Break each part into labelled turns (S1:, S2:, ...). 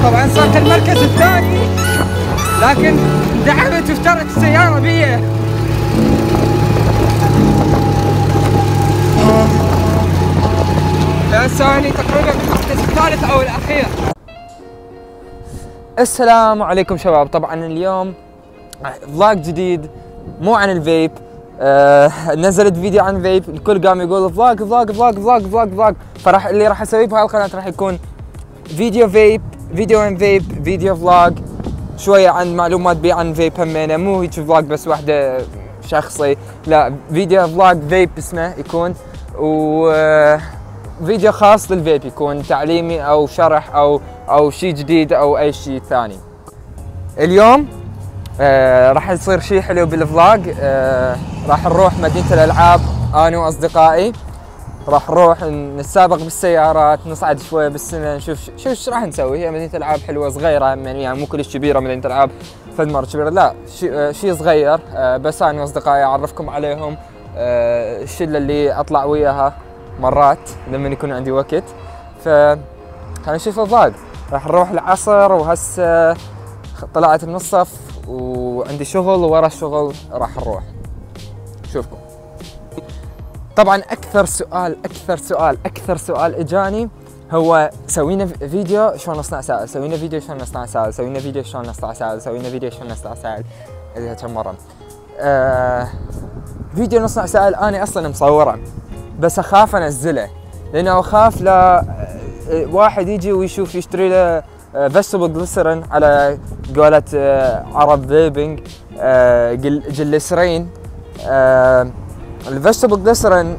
S1: طبعا صرت المركز الثاني، لكن دعمت وافترت السيارة بي. ثاني تقريبا المركز الثالث او الاخير. السلام عليكم شباب، طبعا اليوم فلوج جديد مو عن الفيب. نزلت فيديو عن فيب، الكل قام يقول فلوج فلوج فلوج فلوج فلوج فلوج، فراح اللي راح اسويه بهالقناة راح يكون فيديو فيب، فيديو عن فيب، فيديو فلوج، شوية عن معلومات بي عن فيب همينة، مو هيك فلوج بس واحدة شخصي، لا فيديو فلوج فيب اسمه يكون، و فيديو خاص للفيب يكون تعليمي او شرح او شيء جديد او اي شيء ثاني. اليوم راح يصير شيء حلو بالفلوج. راح نروح مدينة الالعاب انا واصدقائي، راح نروح نتسابق بالسيارات، نصعد شويه بالسنه، نشوف شو ايش راح نسوي. هي مدينه العاب حلوه صغيره، يعني مو كلش كبيره مدينه العاب فد مره كبيره، لا شيء صغير. بس انا واصدقائي اعرفكم عليهم، الشله اللي اطلع وياها مرات لما يكون عندي وقت. ف خلينا نشوف الفلوج. راح نروح العصر، وهسه طلعت من الصف وعندي شغل، وورا الشغل راح نروح نشوفكم. طبعا اكثر سؤال اجاني هو سوينا فيديو شلون نصنع سائل، سوينا فيديو شلون نصنع سائل، سوينا فيديو شلون نصنع سائل، سوينا فيديو شلون نصنع سائل. كم مره فيديو نصنع سائل انا اصلا مصوره، بس اخاف انزله، لانه اخاف لا واحد يجي ويشوف يشتري له فيجيتابل جليسرين على قولة عرب فيبنج، جليسرين. الفيجيتابل جليسرين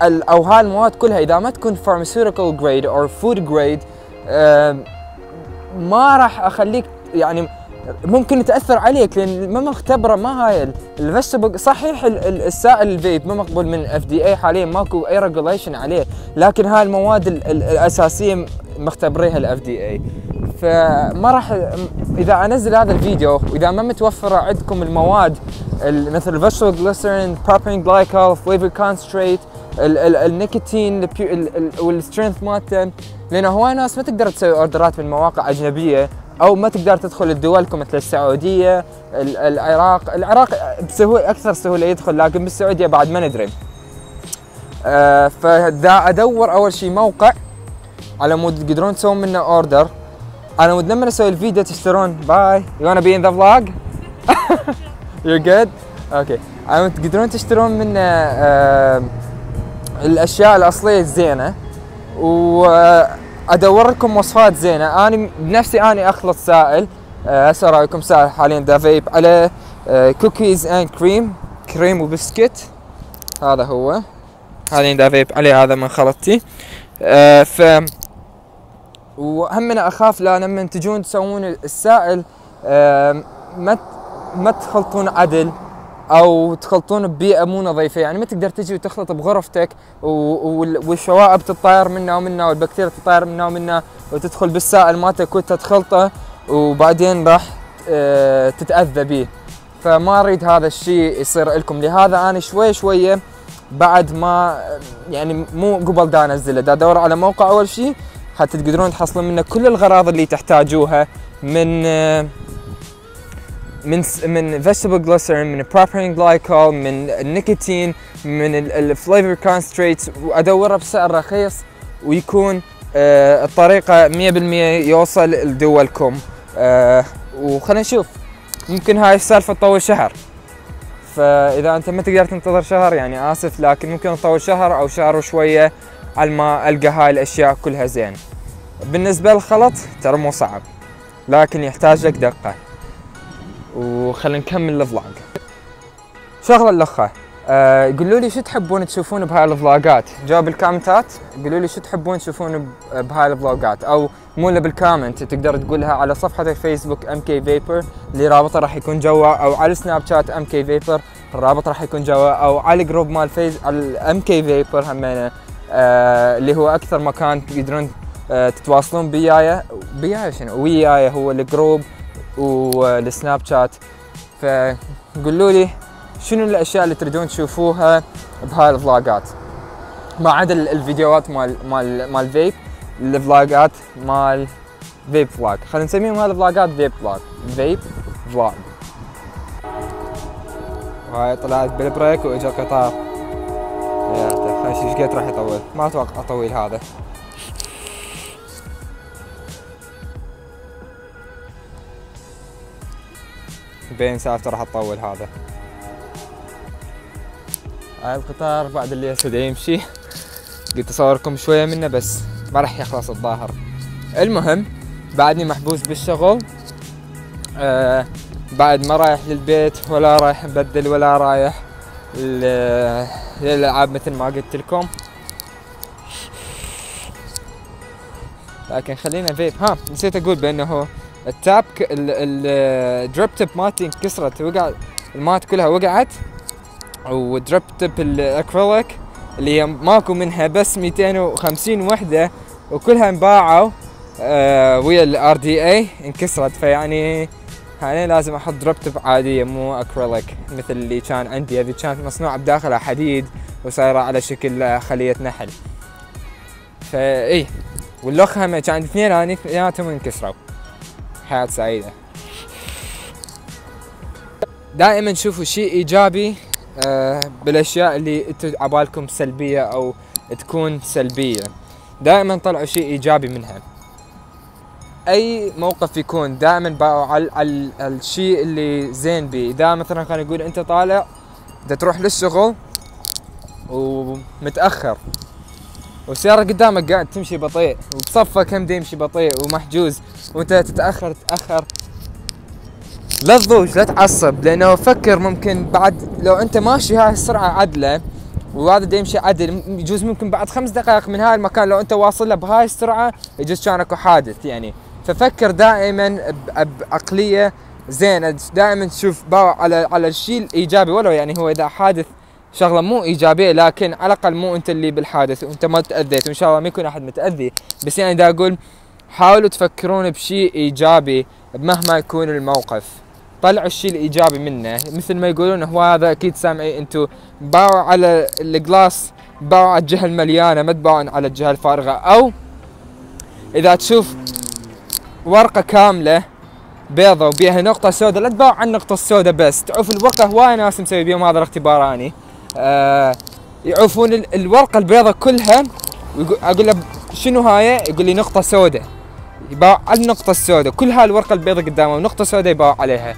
S1: او هاي المواد كلها اذا ما تكون pharmaceutical grade or food grade ما راح اخليك، يعني ممكن تاثر عليك، لان ما مختبره. ما هاي الفيجيتابل صحيح السائل الفيب ما مقبول من FDA حاليا، ماكو اي ريجوليشن عليه، لكن هاي المواد الاساسيه مختبريها FDA. فما راح اذا انزل هذا الفيديو واذا ما متوفره عندكم المواد مثل الفيجيتابل جليسرين، بروبين جلايكول، فليفر كونسنتريت، النيكوتين والسترينث مالته، لانه هواي ناس ما تقدر تسوي اوردرات من مواقع اجنبيه، او ما تقدر تدخل لدولكم مثل السعوديه، العراق بسهوله، اكثر سهوله يدخل، لكن بالسعوديه بعد ما ندري. فدا ادور اول شيء موقع على مود تقدرون تسوون منه اوردر. انا مود لما اسوي الفيديو تشترون باي يو وانا بي ان ذا فلوج يو جود اوكي. انا تقدرون تشترون منه الاشياء الاصليه الزينه، وادور لكم وصفات زينه. انا بنفسي اني اخلط سائل، هسه رايكم سائل حاليا دا فيب على كوكيز اند كريم وبسكت، هذا هو حاليا دا فيب عليه، هذا من خلطتي. ف وهم انا اخاف لا لما تجون تسوون السائل ما تخلطون عدل، او تخلطون ببيئه مو نظيفه، يعني ما تقدر تجي وتخلط بغرفتك والشوائب تطير منا ومنا، والبكتيريا تطير منا ومنا، وتدخل بالسائل مالتك وانت تخلطه وبعدين راح تتاذى به. فما اريد هذا الشيء يصير لكم، لهذا انا شويه بعد ما يعني مو قبل دا انزله، دا ادور على موقع اول شيء حتى تقدرون تحصلون منه كل الاغراض اللي تحتاجوها، من vegetable glycerin، من propylene glycol، من النيكوتين، من الفليفر كونسنتريت، وادورها بسعر رخيص ويكون الطريقه 100% يوصل لدولكم. وخلينا نشوف، ممكن هاي السالفه تطول شهر، فاذا انت ما تقدر تنتظر شهر يعني اسف، لكن ممكن تطول شهر او شهر وشويه على ما القى هاي الاشياء كلها زين. بالنسبه للخلط ترى مو صعب، لكن يحتاج لك دقه. وخلينا نكمل الفلوج. شغله الاخه، قولوا لي شو تحبون تشوفون بهاي الفلوجات، جاوب بالكومنتات، قولوا لي شو تحبون تشوفون بهاي الفلوجات، او مو الا بالكومنت تقدر تقولها على صفحه الفيسبوك MK Vapor اللي رابطه راح يكون جوا، او على السناب شات MK Vapor الرابط راح يكون جوا، او على الجروب مال على MK Vapor همينه، اللي هو اكثر مكان تقدرون تتواصلون وياي شنو وياي هو الجروب والسناب شات. فقولوا لي شنو الاشياء اللي تريدون تشوفوها بهاي الفلوجات، ما عدا الفيديوهات مال فيب، الفلوجات مال فيب فلاج، خلينا نسميهم هالفلاجات فيب فلاج، فيب فلاج. وهاي طلعت بالبريك واجا قطار. يا ايش قد راح يطول؟ ما اتوقع طويل هذا. بين سالفته راح تطول هذا. هاي القطار بعد اللي هسه يمشي، قلت اصوركم شويه منه بس ما راح يخلص الظاهر. المهم بعدني محبوس بالشغل، بعد ما رايح للبيت ولا رايح مبدل ولا رايح للالعاب مثل ما قلت لكم. لكن خلينا فيب. نسيت اقول بانه التاب الدريب تب مالتي انكسرت، وقع المات كلها وقعت، ودريب تب الاكريليك اللي هي ماكو منها بس 250 وحده وكلها انباعوا ويا الار دي اي انكسرت. فيعني يعني لازم احط دريب تب عاديه مو اكريليك مثل اللي كان عندي. هذه كانت مصنوعه بداخلها حديد وصايره على شكل خليه نحل. فاي واللوخ هم كان عندي اثنيناتهم انكسروا. حياة سعيدة. دائما شوفوا شيء ايجابي بالاشياء اللي انتم عبالكم سلبية او تكون سلبية، دائما طلعوا شيء ايجابي منها. اي موقف يكون دائما باعوا على الشيء اللي زين بيه. اذا مثلا خلينا نقول انت طالع بدك تروح للشغل ومتأخر والسيارة قدامك قاعد تمشي بطيء وبصفك هم يمشي بطيء ومحجوز وانت تتأخر، لا تضوج لا تعصب، لانه فكر ممكن بعد لو انت ماشي هاي السرعة عدلة وهذا دا يمشي عدل، يجوز ممكن بعد 5 دقائق من هاي المكان لو انت واصل له بهاي السرعة يجوز كان اكو حادث يعني. ففكر دائما بعقلية زينة، دائما تشوف على الشيء الايجابي، ولو يعني هو اذا حادث شغله مو ايجابيه لكن على الاقل مو انت اللي بالحادث وانت ما تاذيت، وان شاء الله ما يكون احد متاذي. بس يعني دا اقول حاولوا تفكرون بشيء ايجابي مهما يكون الموقف، طلعوا الشيء الايجابي منه. مثل ما يقولون هو هذا اكيد سامعي انتم، باعوا على الجلاس، باعوا على الجهه المليانه ما تباعون على الجهه الفارغه. او اذا تشوف ورقه كامله بيضة وبيها نقطة سوداء لا تباوع على النقطة السوداء بس. تعوف الورقة هواي ناس مسوي بيهم هذا الاختبار اني يعوفون الورقة البيضاء كلها اقول له شنو هاي؟ يقول لي نقطة سوداء، يباوع على النقطة السوداء. كل هاي الورقة البيضاء قدامه ونقطة سوداء يباوع عليها.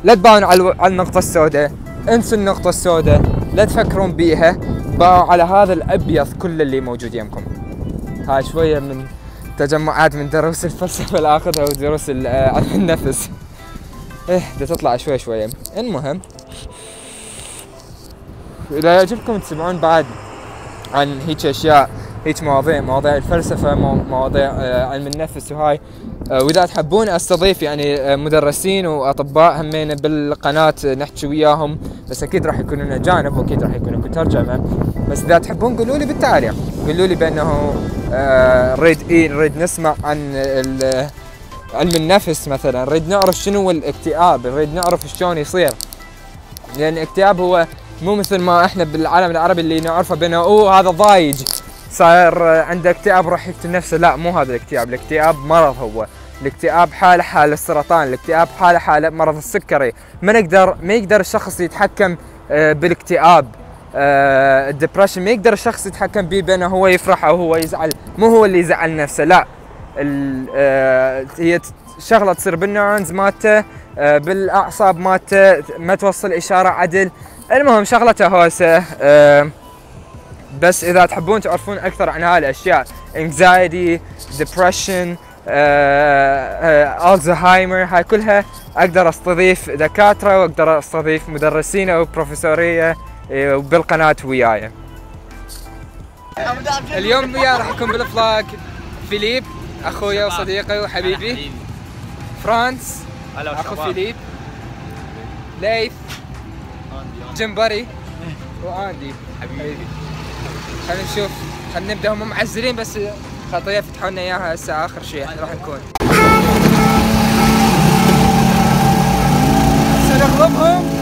S1: لا تباوعون على النقطة السوداء، انسوا النقطة السوداء، لا تفكرون بيها، باوعوا على هذا الابيض كله اللي موجود يمكم. هاي شوية من تجمعات من دروس الفلسفة اللي اخذها ودروس علم النفس. بدها تطلع شوية. المهم اذا يعجبكم تسمعون بعد عن هيك اشياء، هيك مواضيع الفلسفة، مواضيع علم النفس وهاي، واذا تحبون استضيف يعني مدرسين واطباء همين بالقناة نحكي وياهم، بس اكيد راح يكونون اجانب واكيد راح يكون اكو ترجمة. بس اذا تحبون قولوا لي بالتعليق، قولوا لي بانه نريد نسمع عن علم النفس مثلا، نريد نعرف شنو هو الاكتئاب، نريد نعرف شلون يصير. لان الاكتئاب هو مو مثل ما احنا بالعالم العربي اللي نعرفه بانه هذا ضايج صاير عنده اكتئاب راح يقتل نفسه. لا، مو هذا الاكتئاب. الاكتئاب مرض، هو الاكتئاب حاله السرطان، الاكتئاب حاله مرض السكري. ما يقدر الشخص يتحكم بالاكتئاب. الدبرشن ما يقدر الشخص يتحكم به بانه هو يفرح او هو يزعل، مو هو اللي يزعل نفسه، لا. هي شغله تصير بالنيورونز مالته، بالاعصاب مالته، ما توصل اشاره عدل. المهم شغلته هوسه. بس اذا تحبون تعرفون اكثر عن هاي الاشياء، anxiety، depression، الزهايمر، هاي كلها اقدر استضيف دكاتره واقدر استضيف مدرسين او بروفيسوريه بالقناه وياي. اليوم وياي راح يكون بالفلاج فيليب اخويا وصديقي وحبيبي، فرانس اخو فيليب، ليث، جمبري، واندي حبيبي. خلينا نشوف، خلينا نبدا. هم معزلين بس خطيه فتحوا لنا اياها هسه اخر شيء راح نكون. سنغلبهم.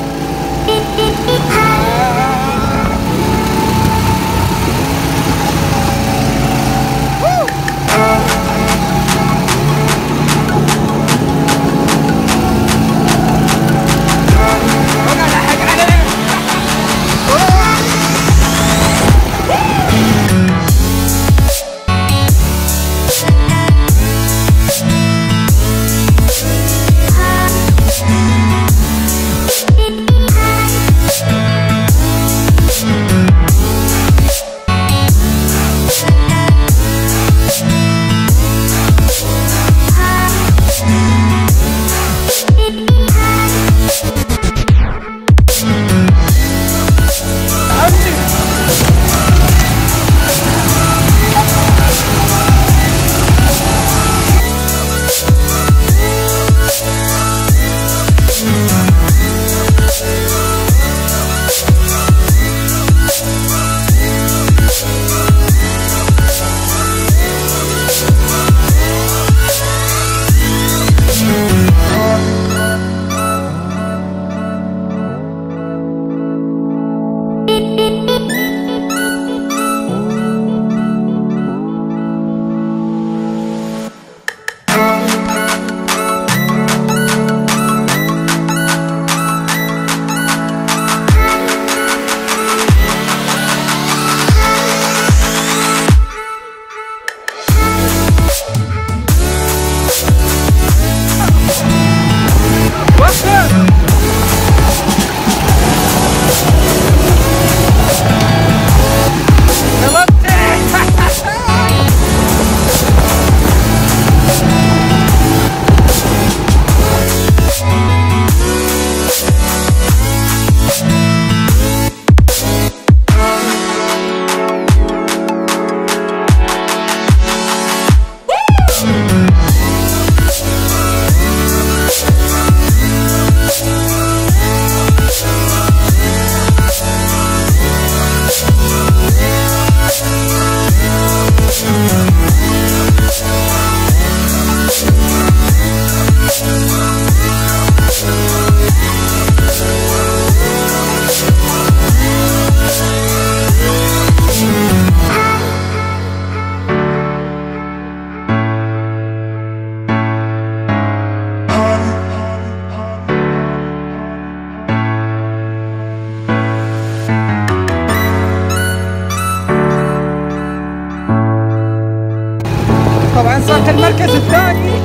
S1: المركز الثاني،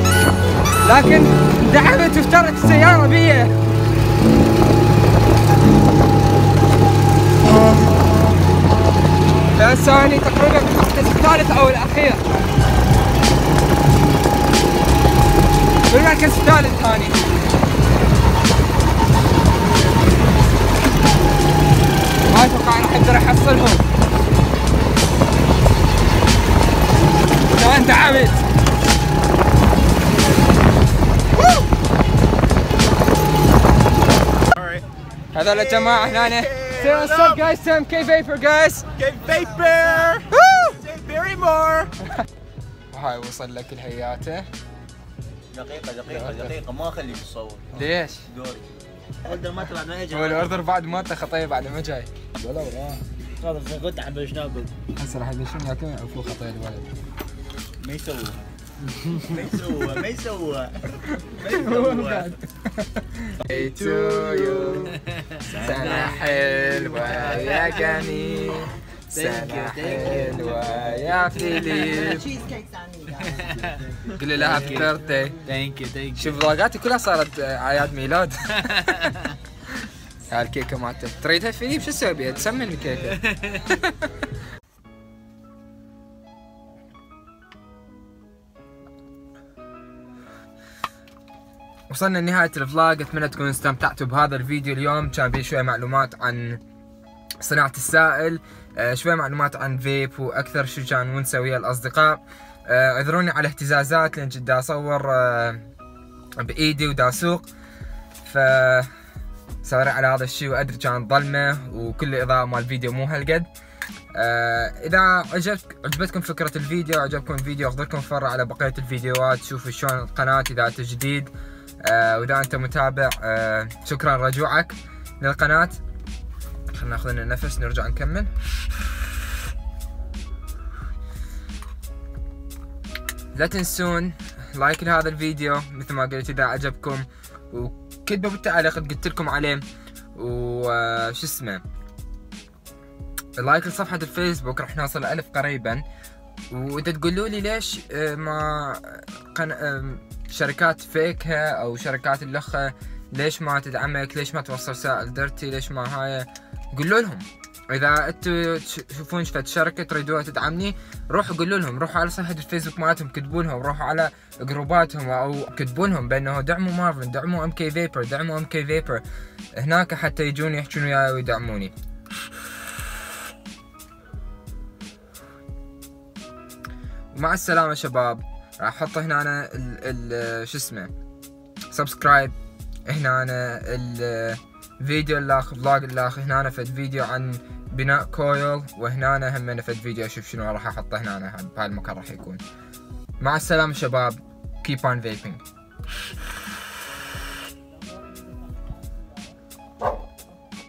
S1: لكن دعمت وافترت السيارة بي. 3 ثواني تقريبا بالمركز الثالث او الاخير. بالمركز الثالث ثاني. ما اتوقع راح اقدر احصلهم. لو انت عبد. هذول الجماعة هنا. Say what's up guys, Sam K Vapor guys.
S2: K Vapor. Say very more.
S1: وهاي وصل لك الهياته.
S2: دقيقة ما اخليك تصور.
S1: ليش؟
S2: دوري. اوردر ما بعد ما اجى.
S1: هو الاوردر بعد ما انت خطيه بعد ما جاي.
S2: ولا هذا قلت عم بلش ناكل.
S1: هسه راح يدشون ياكلون يعرفوا خطيه الولد.
S2: ما يسوى. ما يسوى ما يسوى.
S1: Hey to you. سنة حلوة يا جميل. سنة حلوة يا فيليب. قل لها هابي بيرثداي.
S2: ثانك يو.
S1: شوف فلوجاتي كلها صارت اعياد ميلاد. هاي الكيكة مالته تريدها فيليب؟ شو تسوي بيها؟ تسمن الكيكة. وصلنا لنهاية الفلوج، اتمنى تكونوا استمتعتوا بهذا الفيديو اليوم. كان فيه شوية معلومات عن صناعة السائل، شوية معلومات عن فيب، واكثر شو كان نسويه الاصدقاء. اعذروني على اهتزازات لان جدا اصور بايدي ودا اسوق، ف سوري على هذا الشيء، وادري كانت ظلمة وكل الاضاءة مال الفيديو مو هالقد. اذا عجبتكم فكرة الفيديو، عجبكم الفيديو، اخبركم فرة على بقية الفيديوهات، شوفوا شلون القناة اذا انت جديد. واذا انت متابع شكرا رجوعك للقناة. خلينا ناخذ لنا نفس نرجع نكمل. لا تنسون لايك لهذا الفيديو مثل ما قلت اذا عجبكم، وكتبوا بالتعليق قلت لكم عليه، وش اسمه لايك لصفحة الفيسبوك راح نوصل 1000 قريبا. واذا تقولوا لي ليش ما شركات فيكها او شركات اللخة ليش ما تدعمك، ليش ما توصل سائل درتي، ليش ما هاي، قولوا لهم. اذا انتم تشوفون فد شركه تريدوها تدعمني، روحوا قولوا لهم، روحوا على صفحه الفيسبوك مالتهم كتبوا لهم، روحوا على جروباتهم او كتبوا لهم بانه دعموا مارفن، دعموا ام كي فيبر، دعموا ام كي فيبر هناك حتى يجون يحجون وياي ويدعموني. مع السلامه شباب. راح احط هنا أنا شو اسمه سبسكرايب، هنا أنا الفيديو الاخ فلوج الاخ، هنا أنا فد فيديو عن بناء كويل، وهنا أنا هم أنا فد فيديو اشوف شنو راح احطه هنا أنا بهالمكان راح يكون. مع السلامة شباب. keep on vaping.